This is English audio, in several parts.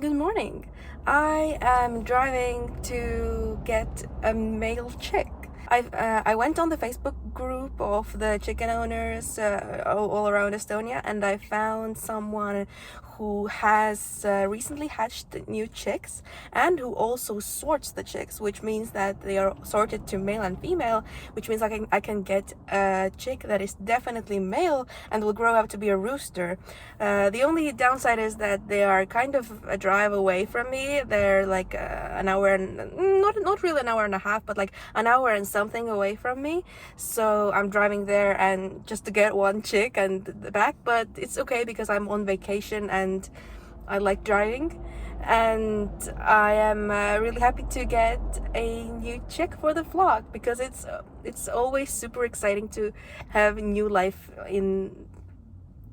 Good morning. I am driving to get a male chick. I went on the Facebook group of the chicken owners all around Estonia, and I found someone who has recently hatched new chicks and who also sorts the chicks, which means that they are sorted to male and female, which means I can get a chick that is definitely male and will grow up to be a rooster. The only downside is that they are kind of a drive away from me. They're like an hour and not really an hour and a half, but like an hour and something away from me. So I'm driving there and just to get one chick and back, but it's okay because I'm on vacation and I like driving. And I am really happy to get a new chick for the vlog because it's always super exciting to have new life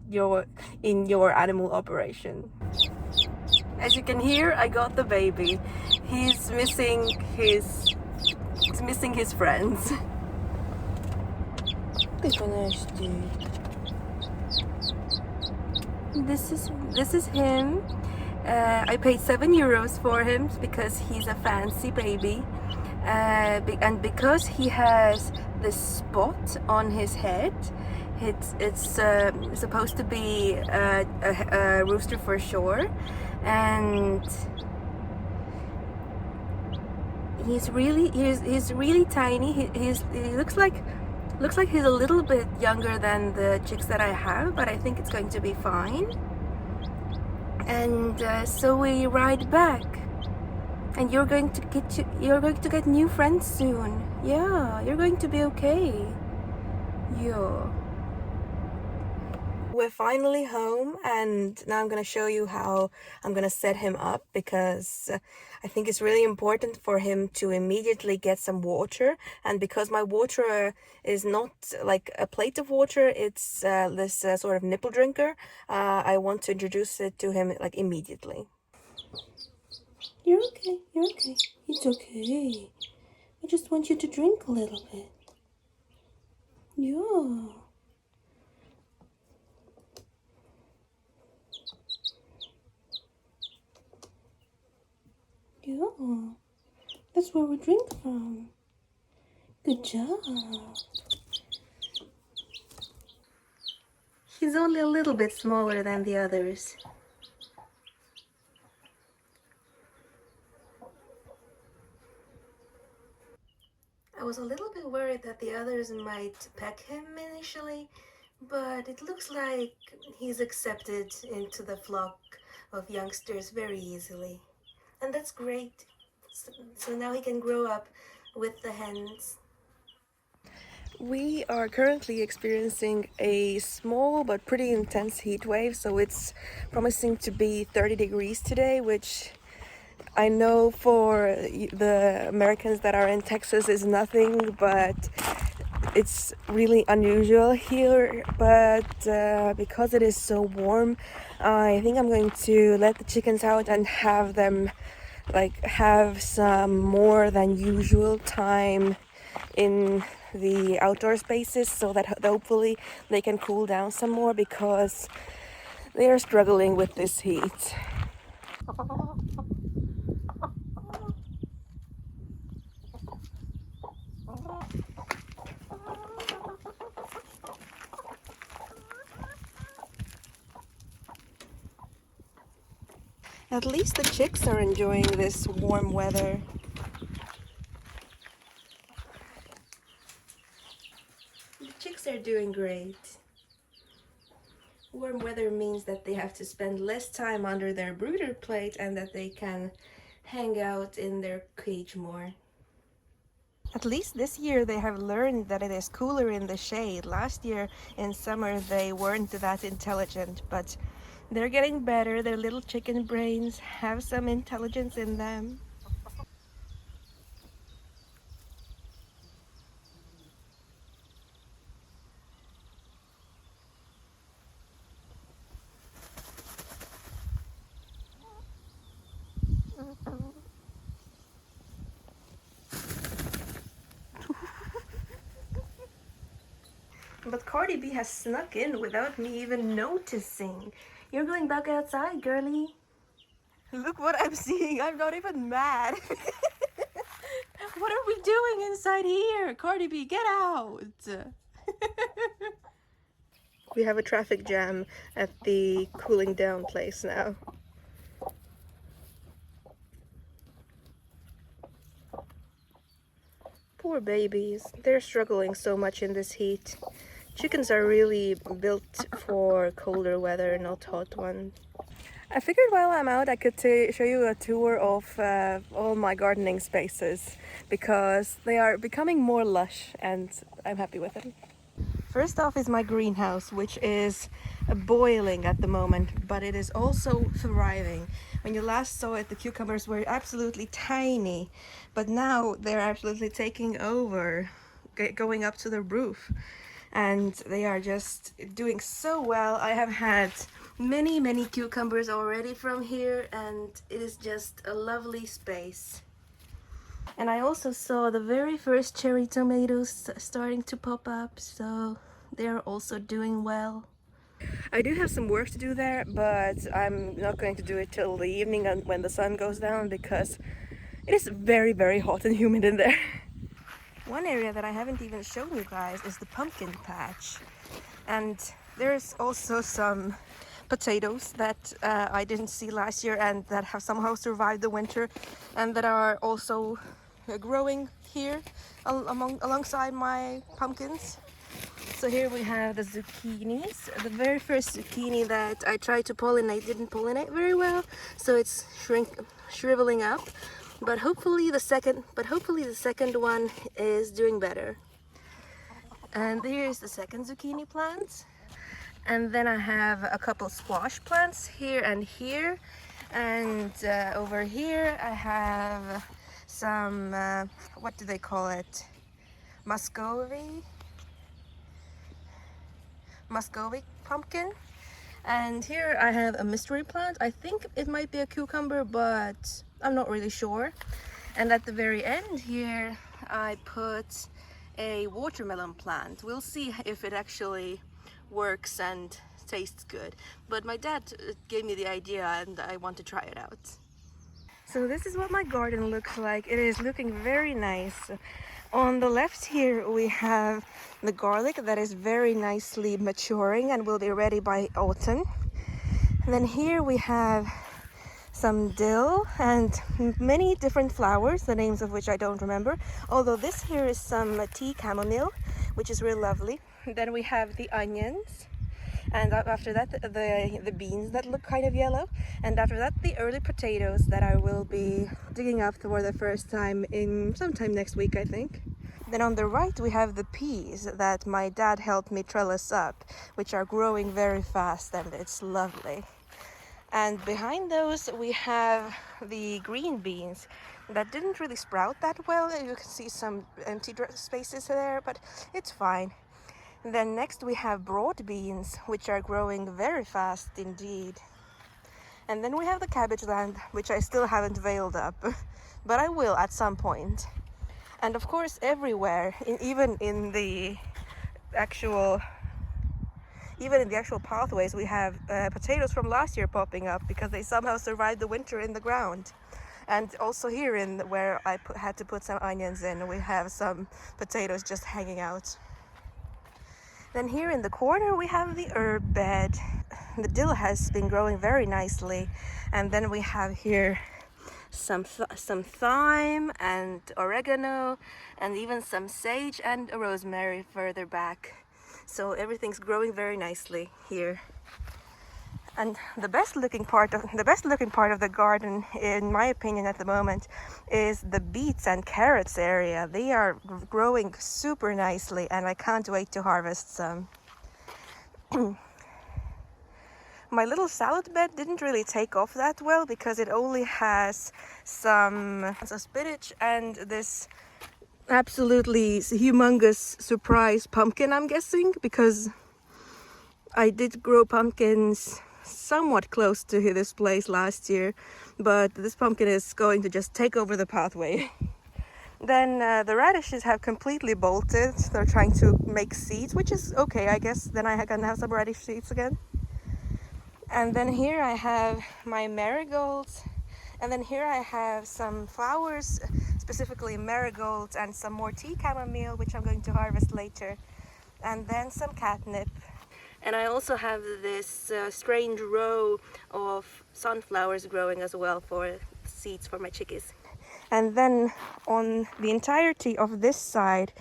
your animal operation. As you can hear, I got the baby. He's missing his friends. This is him. I paid €7 for him because he's a fancy baby, and because he has this spot on his head. It's supposed to be a rooster for sure, and he's really tiny. He looks like he's a little bit younger than the chicks that I have, but I think it's going to be fine. And so we ride back, and you're going to get new friends soon. Yeah, you're going to be okay. Yeah. We're finally home, and now I'm gonna show you how I'm gonna set him up because I think it's really important for him to immediately get some water. And because my water is not like a plate of water, it's this sort of nipple drinker, I want to introduce it to him like immediately. You're okay, it's okay. I just want you to drink a little bit. Yeah. Yeah, that's where we drink from. Good job. He's only a little bit smaller than the others. I was a little bit worried that the others might peck him initially, but it looks like he's accepted into the flock of youngsters very easily. And that's great. So now he can grow up with the hens. We are currently experiencing a small but pretty intense heat wave, so it's promising to be 30 degrees today, which I know for the Americans that are in Texas is nothing, but it's really unusual here. But because it is so warm, I think I'm going to let the chickens out and have them have some more than usual time in the outdoor spaces so that hopefully they can cool down some more because they are struggling with this heat. At least the chicks are enjoying this warm weather. The chicks are doing great. Warm weather means that they have to spend less time under their brooder plate and that they can hang out in their cage more. At least this year they have learned that it is cooler in the shade. Last year in summer they weren't that intelligent, but they're getting better. Their little chicken brains have some intelligence in them. But Cardi B has snuck in without me even noticing. You're going back outside, girlie. Look what I'm seeing. I'm not even mad. What are we doing inside here? Cardi B, get out. We have a traffic jam at the cooling down place now. Poor babies. They're struggling so much in this heat. Chickens are really built for colder weather, not hot one. I figured while I'm out I could show you a tour of all my gardening spaces because they are becoming more lush and I'm happy with it. First off is my greenhouse, which is boiling at the moment, but it is also thriving. When you last saw it, the cucumbers were absolutely tiny, but now they're absolutely taking over, going up to the roof. And they are just doing so well. I have had many cucumbers already from here, and it is just a lovely space. And I also saw the very first cherry tomatoes starting to pop up, so they're also doing well. I do have some work to do there, but I'm not going to do it till the evening and when the sun goes down because it is very hot and humid in there. One area that I haven't even shown you guys is the pumpkin patch. And there's also some potatoes that I didn't see last year and that have somehow survived the winter and that are also growing here alongside my pumpkins. So here we have the zucchinis. The very first zucchini that I tried to pollinate didn't pollinate very well, so it's shriveling up. But hopefully the second one is doing better. And here's the second zucchini plant. And then I have a couple squash plants here and here. And over here I have some, what do they call it? Muscovy pumpkin. And here I have a mystery plant. I think it might be a cucumber, but I'm not really sure. And at the very end here I put a watermelon plant. We'll see if it actually works and tastes good. But my dad gave me the idea and I want to try it out. So this is what my garden looks like. It is looking very nice. On the left here we have the garlic that is very nicely maturing and will be ready by autumn. And then here we have some dill and many different flowers, the names of which I don't remember. Although this here is some tea chamomile, which is real lovely. Then we have the onions. And after that, the beans that look kind of yellow. And after that, the early potatoes that I will be digging up for the first time in sometime next week, I think. Then on the right, we have the peas that my dad helped me trellis up, which are growing very fast and it's lovely. And behind those, we have the green beans that didn't really sprout that well. You can see some empty spaces there, but it's fine. Then next we have broad beans, which are growing very fast indeed. And then we have the cabbage land, which I still haven't veiled up, but I will at some point. And of course everywhere, even in the actual pathways, we have potatoes from last year popping up because they somehow survived the winter in the ground. And also here where I had to put some onions in, we have some potatoes just hanging out. Then here in the corner we have the herb bed. The dill has been growing very nicely. And then we have here some thyme and oregano and even some sage and a rosemary further back. So everything's growing very nicely here. And the best looking part of the garden, in my opinion at the moment, is the beets and carrots area. They are growing super nicely and I can't wait to harvest some. My little salad bed didn't really take off that well because it only has some spinach and this absolutely humongous surprise pumpkin, I'm guessing, because I did grow pumpkins somewhat close to this place last year, but this pumpkin is going to just take over the pathway. Then the radishes have completely bolted. They're trying to make seeds, which is okay, I guess. Then I can have some radish seeds again. And then here I have my marigolds And then here I have some flowers, specifically marigolds, and some more tea chamomile, which I'm going to harvest later. And then some catnip. And I also have this strange row of sunflowers growing as well for seeds for my chickies. And then on the entirety of this side,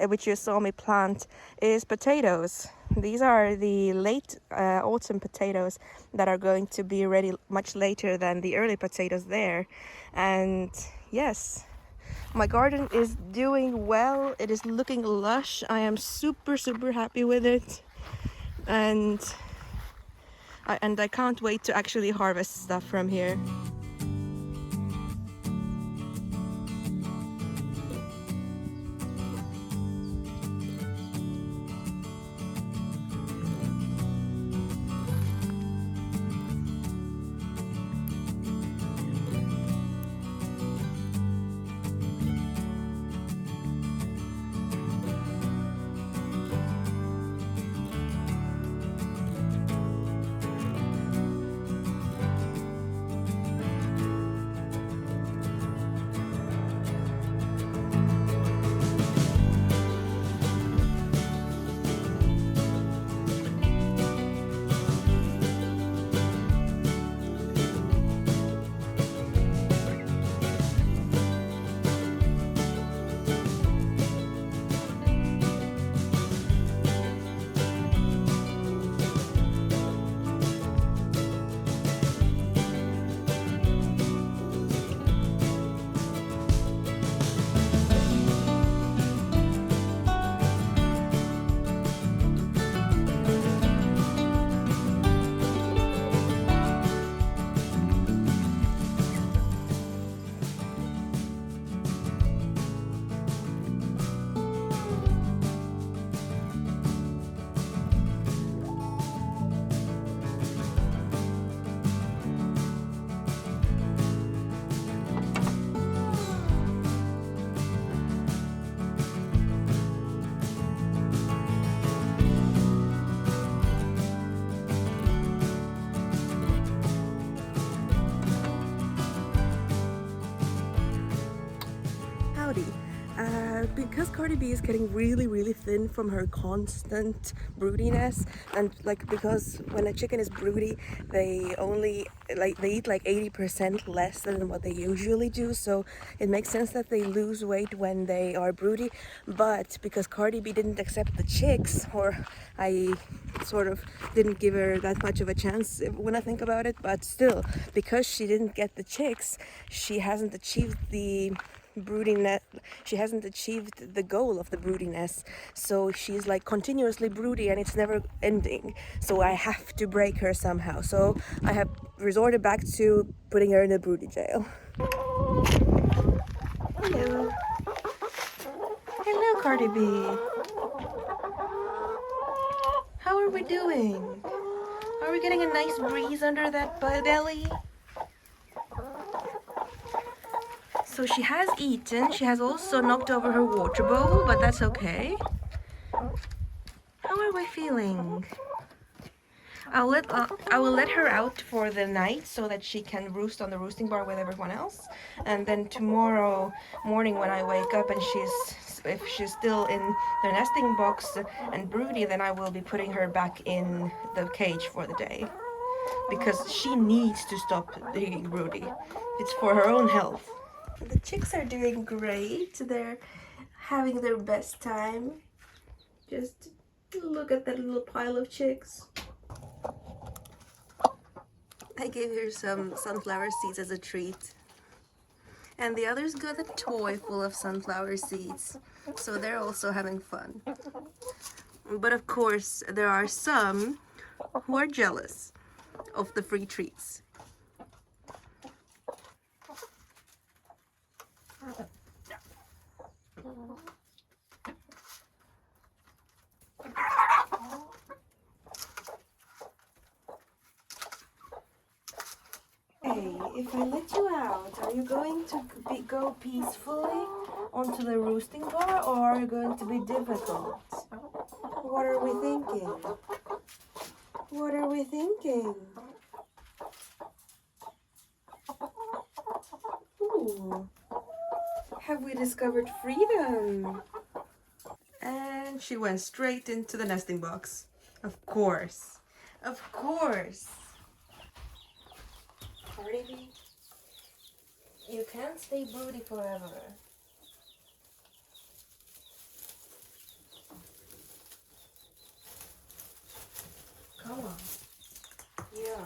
which you saw me plant, is potatoes. These are the late autumn potatoes that are going to be ready much later than the early potatoes there. And yes, my garden is doing well. It is looking lush. I am super happy with it. And I can't wait to actually harvest stuff from here. Howdy. Because Cardi B is getting really thin from her constant broodiness, and like because when a chicken is broody, they eat like 80% less than what they usually do, so it makes sense that they lose weight when they are broody. But because Cardi B didn't accept the chicks, or I sort of didn't give her that much of a chance when I think about it, but still, because she didn't get the chicks, she hasn't achieved the broodiness. She hasn't achieved the goal of the broodiness, so she's like continuously broody and it's never ending. So I have to break her somehow, so I have resorted back to putting her in a broody jail. Hello. Hello, Cardi B. How are we doing? Are we getting a nice breeze under that belly? So she has eaten. She has also knocked over her water bowl, but that's okay. How are we feeling? I will let her out for the night so that she can roost on the roosting bar with everyone else. And then tomorrow morning when I wake up and if she's still in the nesting box and broody, then I will be putting her back in the cage for the day. Because she needs to stop being broody. It's for her own health. The chicks are doing great. They're having their best time. Just look at that little pile of chicks. I gave her some sunflower seeds as a treat. And the others got a toy full of sunflower seeds. So they're also having fun. But of course, there are some who are jealous of the free treats. Hey, if I let you out, are you going to go peacefully onto the roosting bar, or are you going to be difficult? What are we thinking? What are we thinking? Ooh, have we discovered freedom? And she went straight into the nesting box. Of course. Of course. Cardi B, you can't stay booty forever. Come on. Yeah.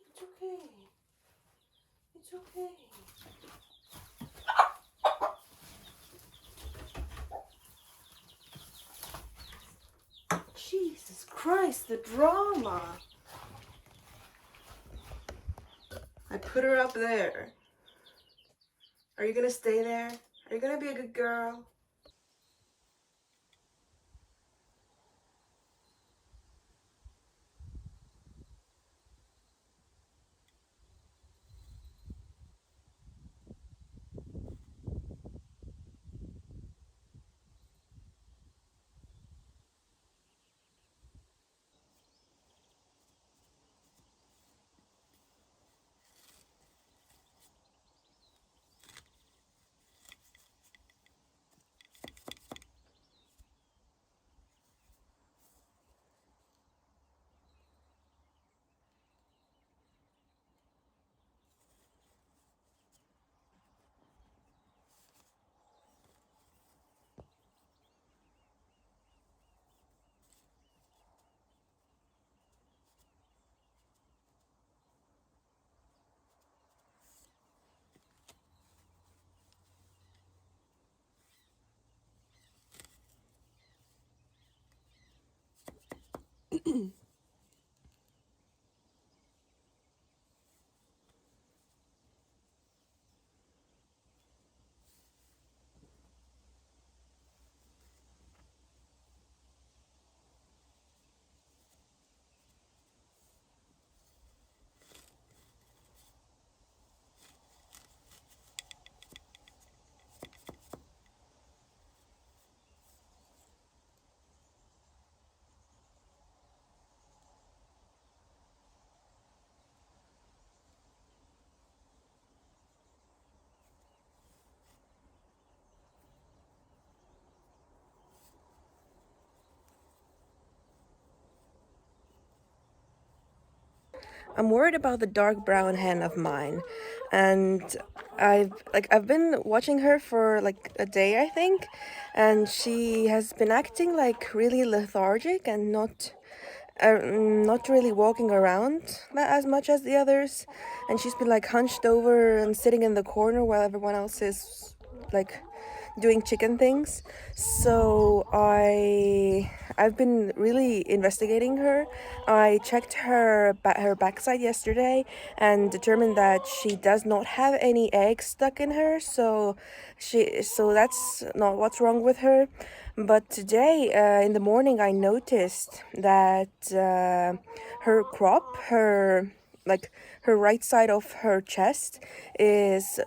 It's okay. It's okay. Jesus Christ, the drama. I put her up there. Are you gonna stay there? Are you gonna be a good girl? I'm worried about the dark brown hen of mine, and I've been watching her for like a day, I think, and she has been acting like really lethargic and not really walking around as much as the others, and she's been like hunched over and sitting in the corner while everyone else is like doing chicken things. So I've been really investigating her. I checked her backside yesterday and determined that she does not have any eggs stuck in her. So that's not what's wrong with her. But today in the morning I noticed that her crop, her right side of her chest is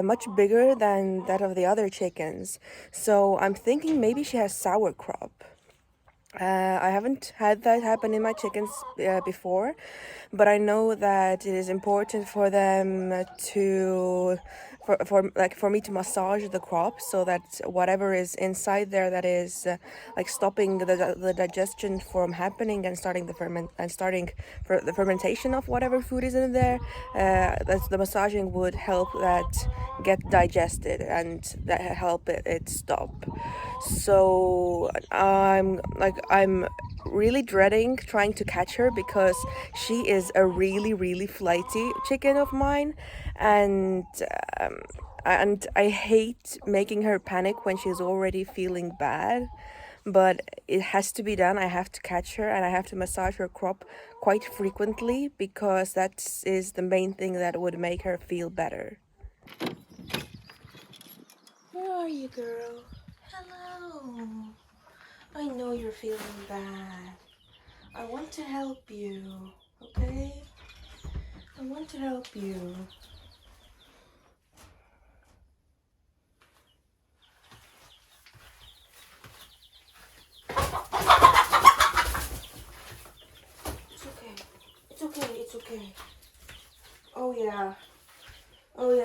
much bigger than that of the other chickens. So I'm thinking maybe she has sauerkraut. I haven't had that happen in my chickens before, but I know that it is important for them to, for me to massage the crop so that whatever is inside there that is like stopping the digestion from happening and starting for the fermentation of whatever food is in there, that the massaging would help that get digested and that help it stop. So I'm really dreading trying to catch her because she is a really flighty chicken of mine, and um, and I hate making her panic when she's already feeling bad. But it has to be done. I have to catch her and I have to massage her crop quite frequently because that is the main thing that would make her feel better. Where are you, girl? Hello. I know you're feeling bad. I want to help you, okay? I want to help you.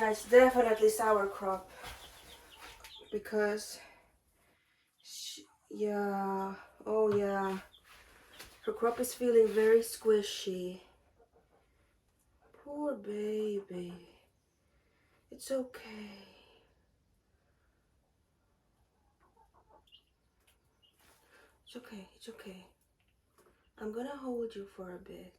Yeah, it's definitely sauerkraut because yeah, oh yeah, her crop is feeling very squishy. Poor baby. It's okay. It's okay. It's okay. I'm gonna hold you for a bit.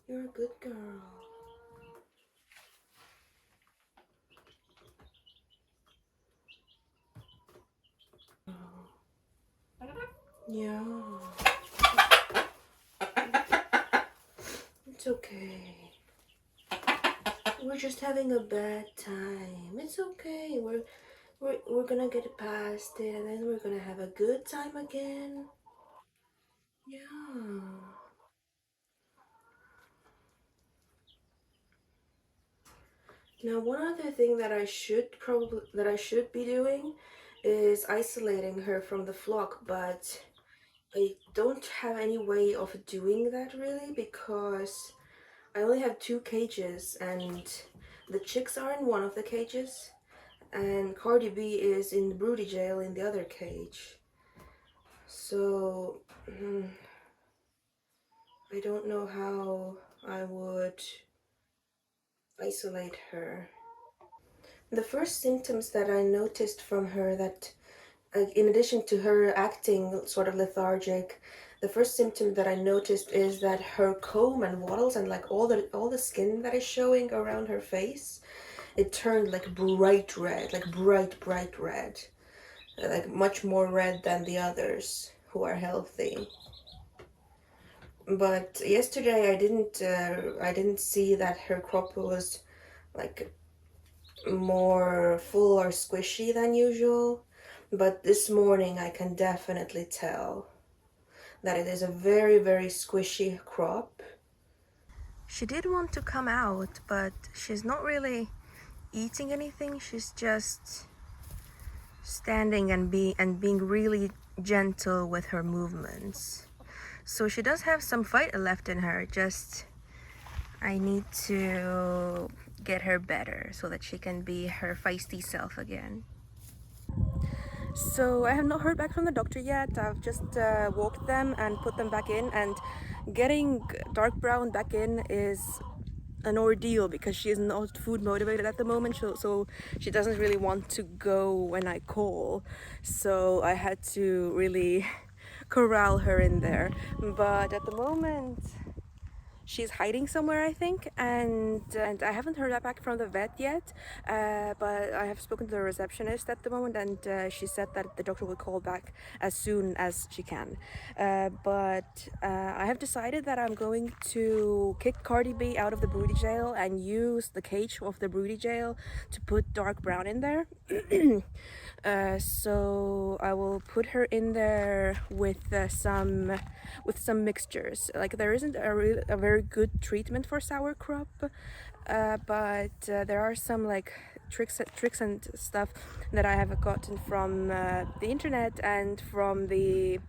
You're a good girl. Yeah. It's okay. We're just having a bad time. It's okay. We're gonna get past it and then we're gonna have a good time again. Yeah. Now one other thing that I should be doing is isolating her from the flock, but I don't have any way of doing that really because I only have 2 cages and the chicks are in one of the cages and Cardi B is in the broody jail in the other cage. So I don't know how I would isolate her. The first symptoms that I noticed from her that in addition to her acting sort of lethargic, the first symptom that I noticed is that her comb and wattles and like all the skin that is showing around her face, it turned like bright red, like bright red, like much more red than the others who are healthy. But yesterday I didn't see that her crop was like more full or squishy than usual. But this morning I can definitely tell that it is a very squishy crop. She did want to come out, but she's not really eating anything. She's just standing and being really gentle with her movements. So she does have some fight left in her. Just I need to get her better so that she can be her feisty self again. So I have not heard back from the doctor yet. I've just walked them and put them back in, and getting dark brown back in is an ordeal because she is not food motivated at the moment, so she doesn't really want to go when I call. So I had to really corral her in there. But at the moment, she's hiding somewhere, I think, and I haven't heard that back from the vet yet. But I have spoken to the receptionist at the moment, and she said that the doctor will call back as soon as she can. But I have decided that I'm going to kick Cardi B out of the broody jail and use the cage of the broody jail to put dark brown in there. So I will put her in there with some mixtures. Like there isn't a very good treatment for sauerkraut, but there are some like tricks and stuff that I have gotten from the internet and from the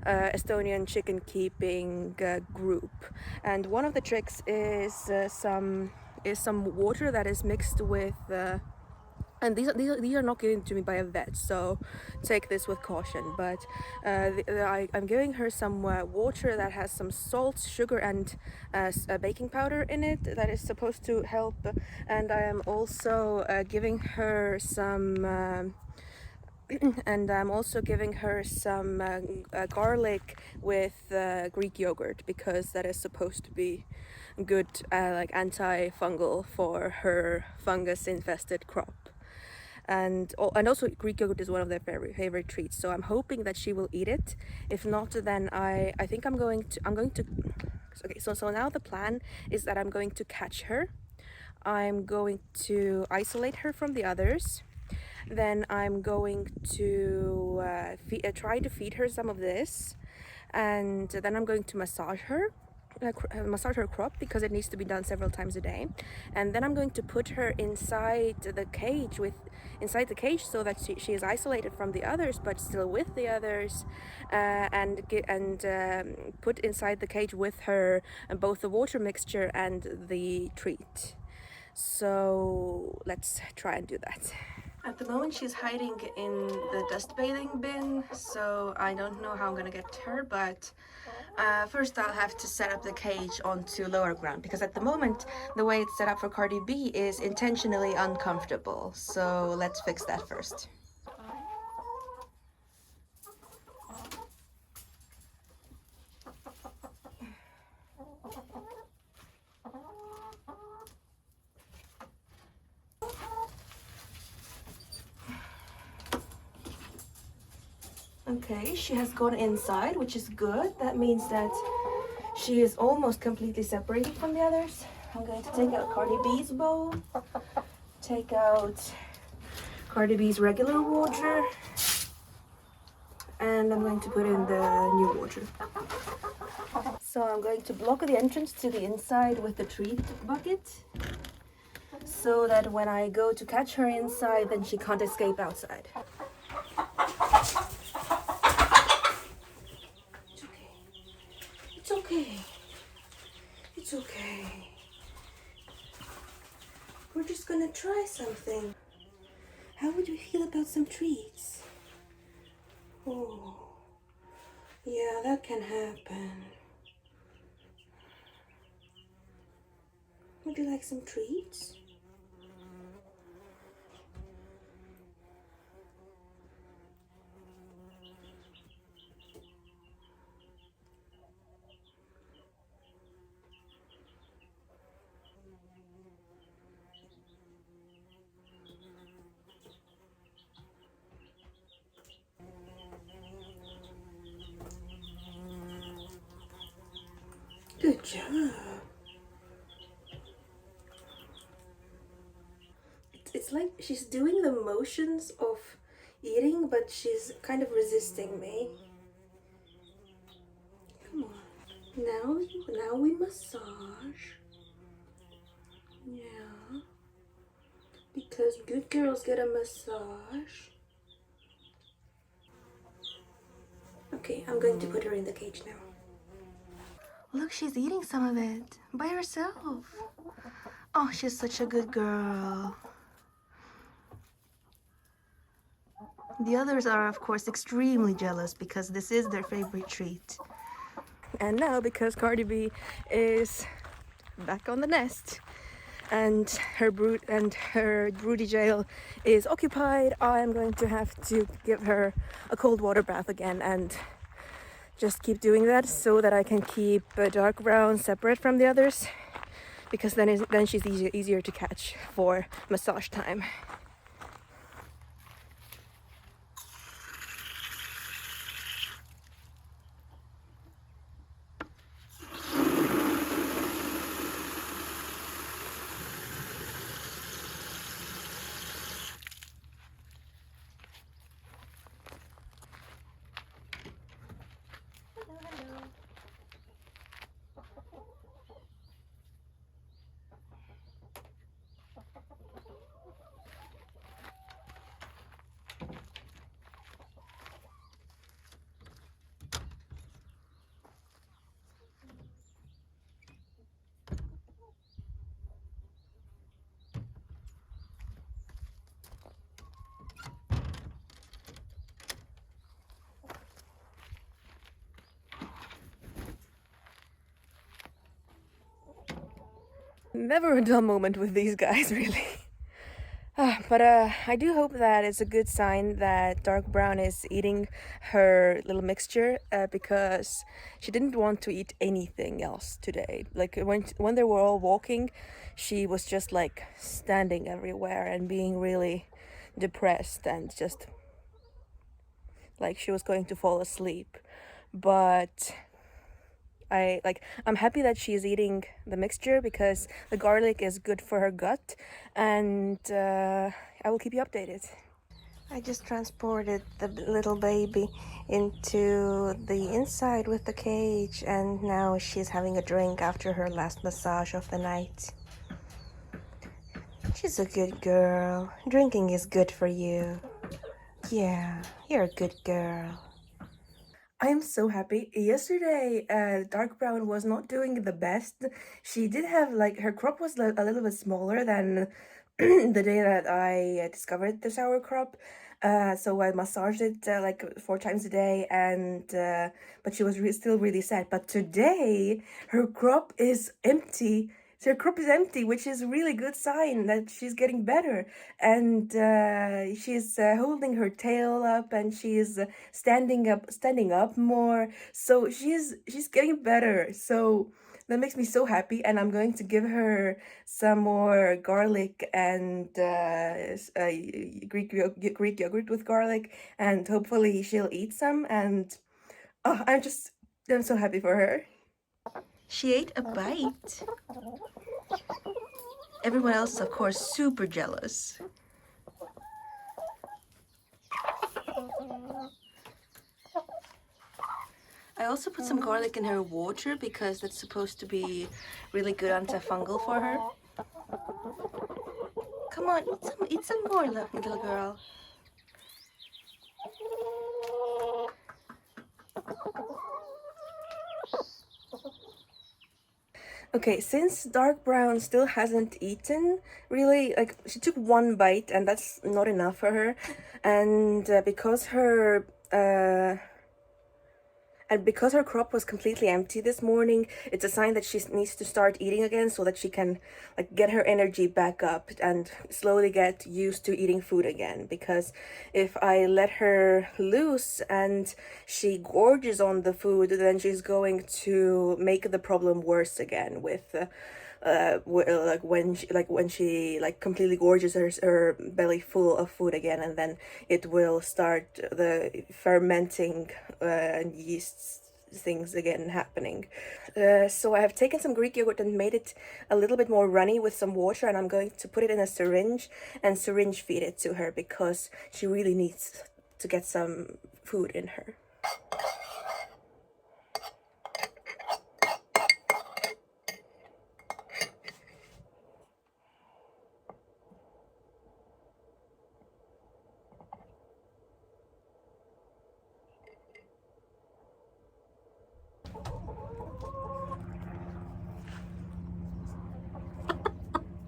Estonian chicken keeping group. And one of the tricks is some water that is mixed with and these are not given to me by a vet, so take this with caution. But I'm giving her some water that has some salt, sugar, and baking powder in it that is supposed to help. And I am also giving her some. And I'm also giving her some garlic with Greek yogurt because that is supposed to be good, like antifungal for her fungus-infested crop. And also Greek yogurt is one of their very favorite treats, so I'm hoping that she will eat it. If not, then I think I'm going to okay, so now the plan is that I'm going to catch her. I'm going to isolate her from the others. Then I'm going to try to feed her some of this, and then I'm going to massage her massage her crop because it needs to be done several times a day, and then I'm going to put her inside the cage so that she is isolated from the others but still with the others, and put inside the cage with her both the water mixture and the treat. So let's try and do that. At the moment she's hiding in the dust bathing bin, so I don't know how I'm gonna get her, but first I'll have to set up the cage onto lower ground, because at the moment the way it's set up for Cardi B is intentionally uncomfortable, so let's fix that first. Okay, she has gone inside, which is good. That means that she is almost completely separated from the others. I'm going to take out Cardi B's bowl, take out Cardi B's regular water, and I'm going to put in the new water. So I'm going to block the entrance to the inside with the treat bucket, so that when I go to catch her inside, then she can't escape outside. It's okay. It's okay. We're just gonna try something. How would you feel about some treats? Oh, yeah, that can happen. Would you like some treats? Good job. It's like she's doing the motions of eating, but she's kind of resisting me. Come on. Now we massage. Yeah. Because good girls get a massage. Okay, I'm going to put her in the cage now. Look, she's eating some of it by herself. Oh, she's such a good girl. The others are, of course, extremely jealous because this is their favorite treat. And now, because Cardi B is back on the nest and her broody jail is occupied, I'm going to have to give her a cold water bath again and just keep doing that so that I can keep dark brown separate from the others, because then she's easier to catch for massage time. Never a dull moment with these guys, really. But I do hope that it's a good sign that dark brown is eating her little mixture, because she didn't want to eat anything else today. Like when they were all walking, she was just like standing everywhere and being really depressed and just like she was going to fall asleep. But I'm happy that she's eating the mixture because the garlic is good for her gut, and I will keep you updated. I just transported the little baby into the inside with the cage, and now she's having a drink after her last massage of the night. She's a good girl. Drinking is good for you. Yeah, you're a good girl. I'm so happy. Yesterday, Dark Brown was not doing the best. She did have like her crop was a little bit smaller than the day that I discovered the sour crop. So I massaged it like 4 times a day, and but she was still really sad. But today, her crop is empty. So her crop is empty, which is a really good sign that she's getting better. And she's holding her tail up, and she's standing up more. So she's getting better. So that makes me so happy, and I'm going to give her some more garlic and Greek yogurt with garlic, and hopefully she'll eat some. And oh, I'm so happy for her. She ate a bite. Everyone else is, of course, super jealous. I also put some garlic in her water because that's supposed to be really good antifungal for her. Come on, eat some more, little girl. Okay, since Dark Brown still hasn't eaten, really, like, she took one bite and that's not enough for her. And because her crop was completely empty this morning, it's a sign that she needs to start eating again so that she can like get her energy back up and slowly get used to eating food again. Because if I let her loose and she gorges on the food, then she's going to make the problem worse again with when she completely gorges her belly full of food again, and then it will start the fermenting and yeast things again happening. So I have taken some Greek yogurt and made it a little bit more runny with some water, and I'm going to put it in a syringe and syringe feed it to her because she really needs to get some food in her.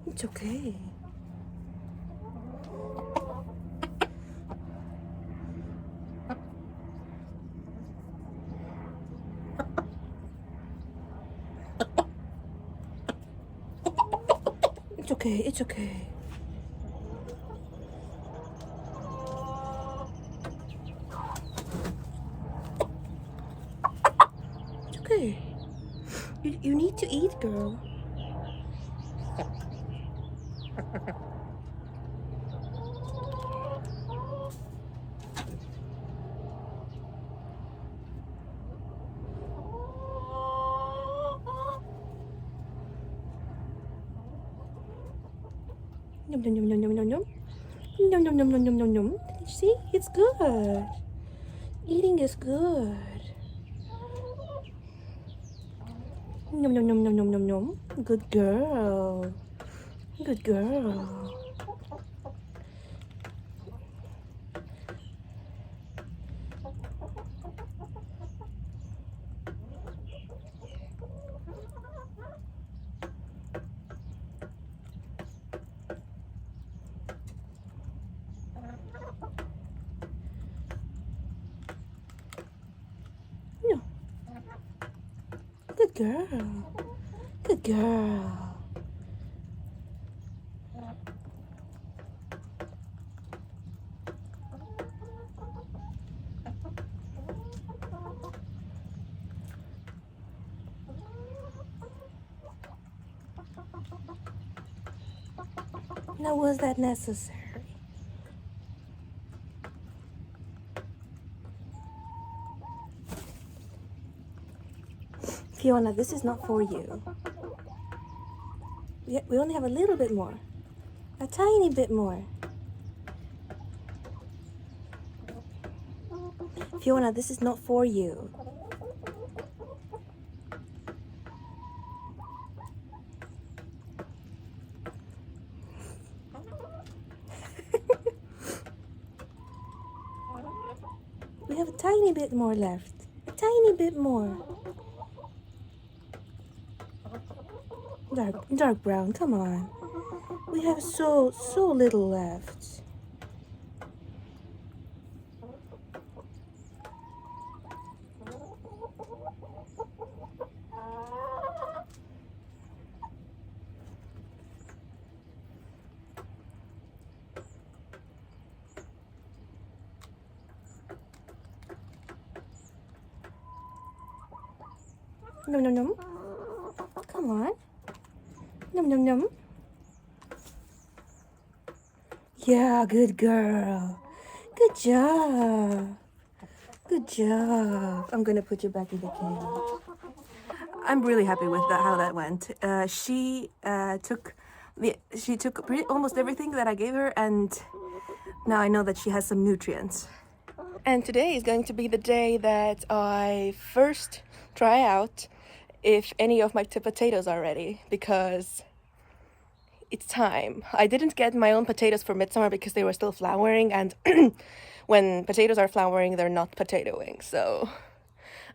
It's okay. It's okay, it's okay. It's okay. You need to eat, girl. Yum yum yum yum yum yum yum. Yum yum yum yum yum yum yum. See, it's good. Eating is good. Yum yum yum yum yum yum yum. Good girl. Good girl. No. Good girl. Good girl. Now, was that necessary? Fiona, this is not for you. We only have a little bit more. A tiny bit more. Fiona, this is not for you. We have a tiny bit more left. A tiny bit more. Dark brown, come on. We have so little left. Nom nom nom. Come on. Nom nom nom. Yeah, good girl. Good job. Good job. I'm gonna put you back in the cage. I'm really happy with how that went. She took almost everything that I gave her, and now I know that she has some nutrients. And today is going to be the day that I first try out if any of my potatoes are ready, because it's time. I didn't get my own potatoes for midsummer because they were still flowering, and when potatoes are flowering, they're not potatoing. So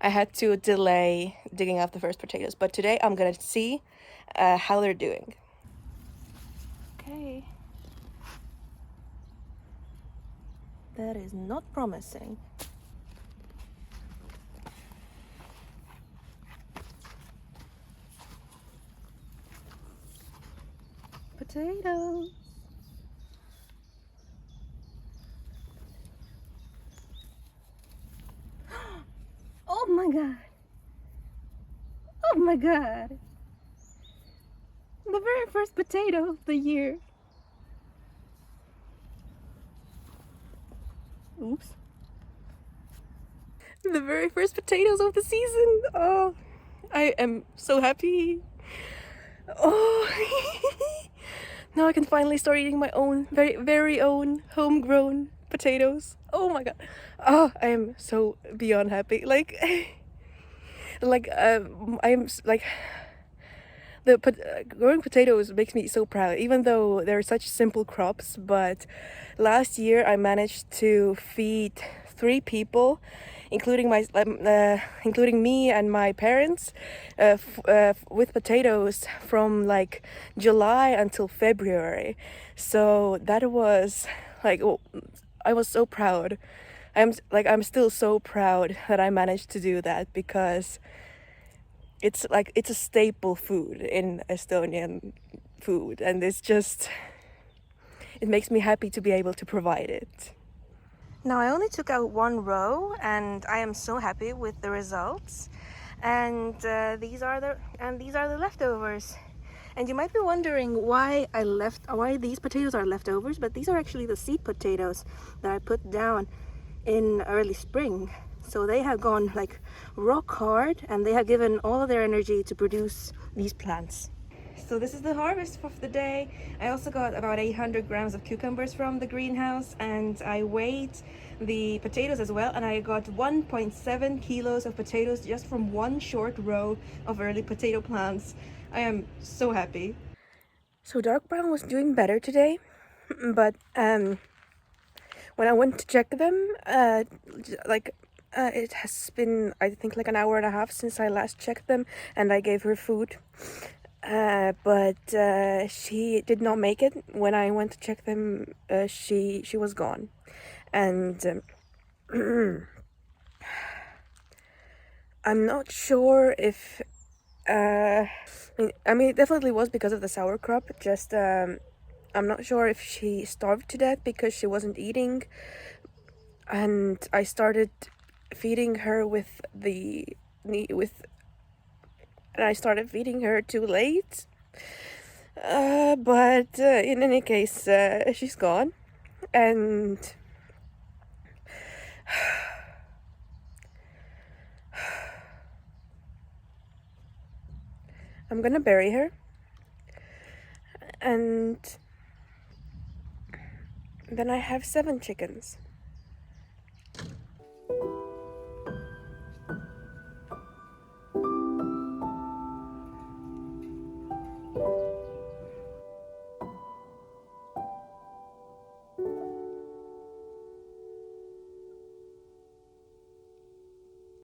I had to delay digging up the first potatoes. But today I'm gonna see how they're doing. Okay. That is not promising. Potatoes. Oh my god. Oh my god. The very first potato of the year. Oops. The very first potatoes of the season. Oh, I am so happy. Oh. Now I can finally start eating my own, very own homegrown potatoes. Oh my god. Oh, I am so beyond happy. Like I'm like growing potatoes makes me so proud, even though they're such simple crops. But last year I managed to feed 3 people, including me and my parents, with potatoes from like July until February. So that was like, oh, I was so proud. I'm still so proud that I managed to do that, because it's a staple food in Estonian food, and it makes me happy to be able to provide it. Now I only took out 1 row, and I am so happy with the results. And these are the leftovers. And you might be wondering why these potatoes are leftovers, but these are actually the seed potatoes that I put down in early spring. So they have gone like rock hard, and they have given all of their energy to produce these plants. So this is the harvest of the day. I also got about 800 grams of cucumbers from the greenhouse, and I weighed the potatoes as well, and I got 1.7 kilos of potatoes just from 1 short row of early potato plants. I am so happy. So dark brown was doing better today, but when I went to check them, it has been, I think, like an hour and a half since I last checked them, and I gave her food. But she did not make it. When I went to check them, she was gone. And I'm not sure if I mean it definitely was because of the sour crop. Just I'm not sure if she starved to death because she wasn't eating, and I started feeding her and I started feeding her too late. But in any case, she's gone, and I'm gonna bury her, and then I have 7 chickens.